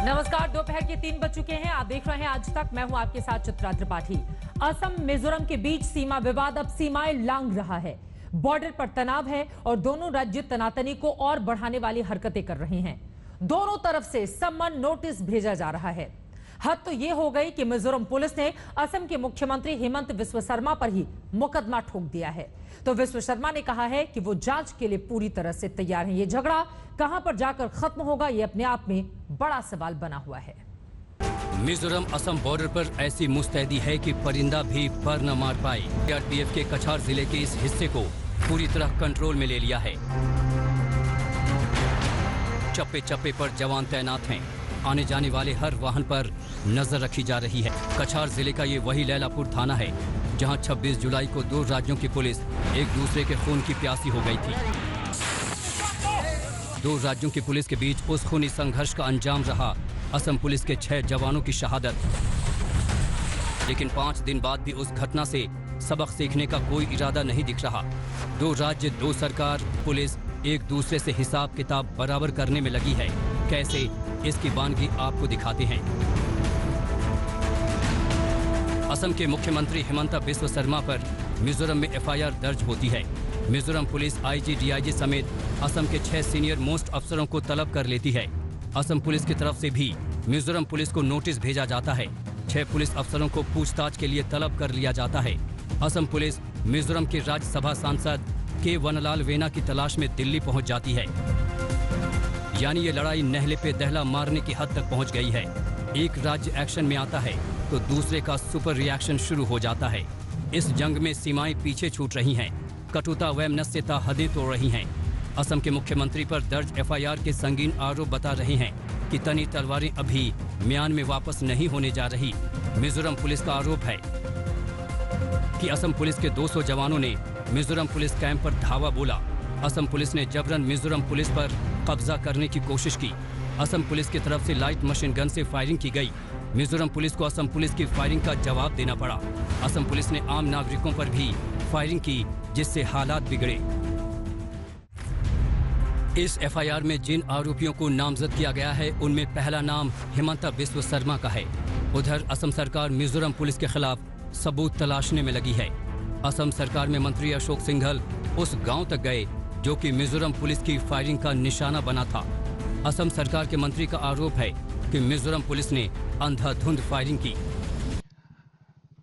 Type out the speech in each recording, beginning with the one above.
नमस्कार, दोपहर के 3 बज चुके हैं। आप देख रहे हैं आज तक। मैं हूं आपके साथ चित्रा त्रिपाठी। असम मिजोरम के बीच सीमा विवाद अब सीमाएं लांघ रहा है। बॉर्डर पर तनाव है और दोनों राज्य तनातनी को और बढ़ाने वाली हरकतें कर रहे हैं। दोनों तरफ से सम्मन नोटिस भेजा जा रहा है। हद तो ये हो गई कि मिजोरम पुलिस ने असम के मुख्यमंत्री हेमंत बिस्वा शर्मा पर ही मुकदमा ठोक दिया है। तो बिस्वा शर्मा ने कहा है कि वो जांच के लिए पूरी तरह से तैयार हैं। ये झगड़ा कहां पर जाकर खत्म होगा, ये अपने आप में बड़ा सवाल बना हुआ है। मिजोरम असम बॉर्डर पर ऐसी मुस्तैदी है कि परिंदा भी पर न मार पाए। सीआरपीएफ के कछार जिले के इस हिस्से को पूरी तरह कंट्रोल में ले लिया है। चप्पे चप्पे पर जवान तैनात हैं। आने जाने वाले हर वाहन पर नजर रखी जा रही है। कछार जिले का ये वही लैलापुर थाना है जहां 26 जुलाई को दो राज्यों की पुलिस एक दूसरे के खून की प्यासी हो गई थी। दो राज्यों की पुलिस के बीच उस खूनी संघर्ष का अंजाम रहा असम पुलिस के 6 जवानों की शहादत। लेकिन 5 दिन बाद भी उस घटना से सबक सीखने का कोई इरादा नहीं दिख रहा। दो राज्य, दो सरकार, पुलिस एक दूसरे से हिसाब किताब बराबर करने में लगी है। कैसे, इसकी बानगी आपको दिखाते हैं। असम के मुख्यमंत्री हेमंता बिस्वा शर्मा पर मिजोरम में एफआईआर दर्ज होती है। मिजोरम पुलिस आईजी, डीआईजी समेत असम के 6 सीनियर मोस्ट अफसरों को तलब कर लेती है। असम पुलिस की तरफ से भी मिजोरम पुलिस को नोटिस भेजा जाता है। 6 पुलिस अफसरों को पूछताछ के लिए तलब कर लिया जाता है। असम पुलिस मिजोरम के राज्यसभा सांसद के वनलाल वेना की तलाश में दिल्ली पहुंच जाती है। यानी ये लड़ाई नहले पे दहला मारने की हद तक पहुंच गई है। एक राज्य एक्शन में आता है तो दूसरे का सुपर रिएक्शन शुरू हो जाता है। इस जंग में सीमाएं पीछे छूट रही हैं। कटुता व नस्यता हदें तोड़ रही हैं। असम के मुख्यमंत्री पर दर्ज एफआईआर के संगीन आरोप बता रहे हैं कि तनी तलवारें अभी म्यान में वापस नहीं होने जा रही। मिजोरम पुलिस का आरोप है कि असम पुलिस के 200 जवानों ने मिजोरम पुलिस कैंप पर धावा बोला। असम पुलिस ने जबरन मिजोरम पुलिस पर कब्जा करने की कोशिश की। असम पुलिस की तरफ से लाइट मशीन गन से फायरिंग की गई। मिजोरम पुलिस को असम पुलिस की फायरिंग का जवाब देना पड़ा। असम पुलिस ने आम नागरिकों पर भी फायरिंग की, जिससे हालात बिगड़े। इस एफआईआर में जिन आरोपियों को नामजद किया गया है उनमें पहला नाम हेमंता बिस्वा शर्मा का है। उधर असम सरकार मिजोरम पुलिस के खिलाफ सबूत तलाशने में लगी है। असम सरकार में मंत्री अशोक सिंघल उस गांव तक गए जो कि मिजोरम पुलिस की फायरिंग का निशाना बना था। असम सरकार के मंत्री का आरोप है कि मिजोरम पुलिस ने अंधाधुंध फायरिंग की।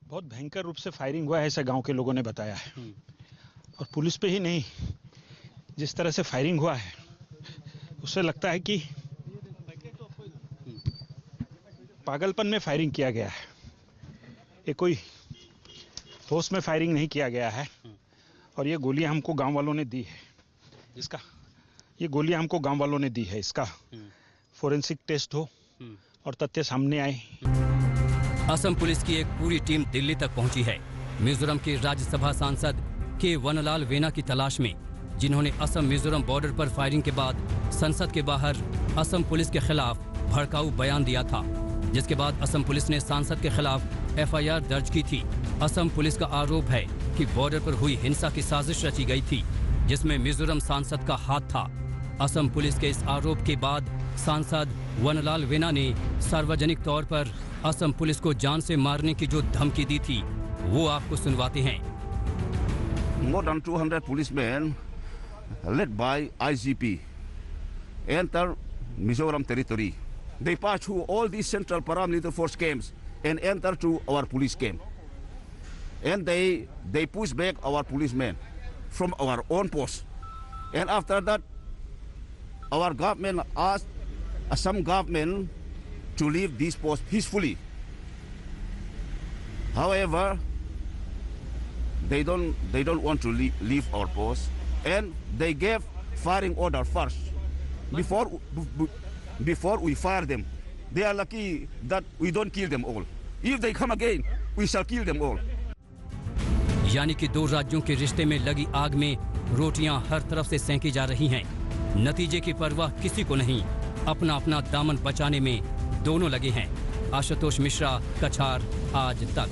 बहुत भयंकर रूप से फायरिंग हुआ है, ऐसा गांव के लोगों ने बताया है। और पुलिस पे ही नहीं, जिस तरह से फायरिंग हुआ है उससे लगता है कि पागलपन में फायरिंग किया गया है। ये कोई होश में फायरिंग नहीं किया गया है। और ये गोलियां हमको गांव वालों ने दी है। इसका फोरेंसिक टेस्ट हो और तथ्य सामने आए। असम पुलिस की एक पूरी टीम दिल्ली तक पहुंची है मिजोरम के राज्यसभा सांसद के वनलाल वेना की तलाश में, जिन्होंने असम मिजोरम बॉर्डर पर फायरिंग के बाद संसद के बाहर असम पुलिस के खिलाफ भड़काऊ बयान दिया था। जिसके बाद असम पुलिस ने सांसद के खिलाफ एफआईआर दर्ज की थी। असम पुलिस का आरोप है कि बॉर्डर पर हुई हिंसा की साजिश रची गई थी, जिसमें मिजोरम सांसद का हाथ था। असम पुलिस के इस आरोप के बाद सांसद वनलाल वेना ने सार्वजनिक तौर पर असम पुलिस को जान से मारने की जो धमकी दी थी वो आपको सुनवाते हैं। More than 200 policemen led by IGP enter Mizoram territory. They pass through all these central paramilitary force camps and enter to our police camp. And they push back our policemen from our own post. And after that, our government asked some government to leave this post peacefully. However, they don't want to leave our post, and they gave firing order first before we fire them. They are lucky that we don't kill them all. If they come again, we shall kill them all. यानी कि दो राज्यों के रिश्ते में लगी आग में रोटियां हर तरफ से सेंकी जा रही हैं। नतीजे की परवाह किसी को नहीं, अपना अपना दामन बचाने में दोनों लगे हैं। आशुतोष मिश्रा, कछार, आज तक।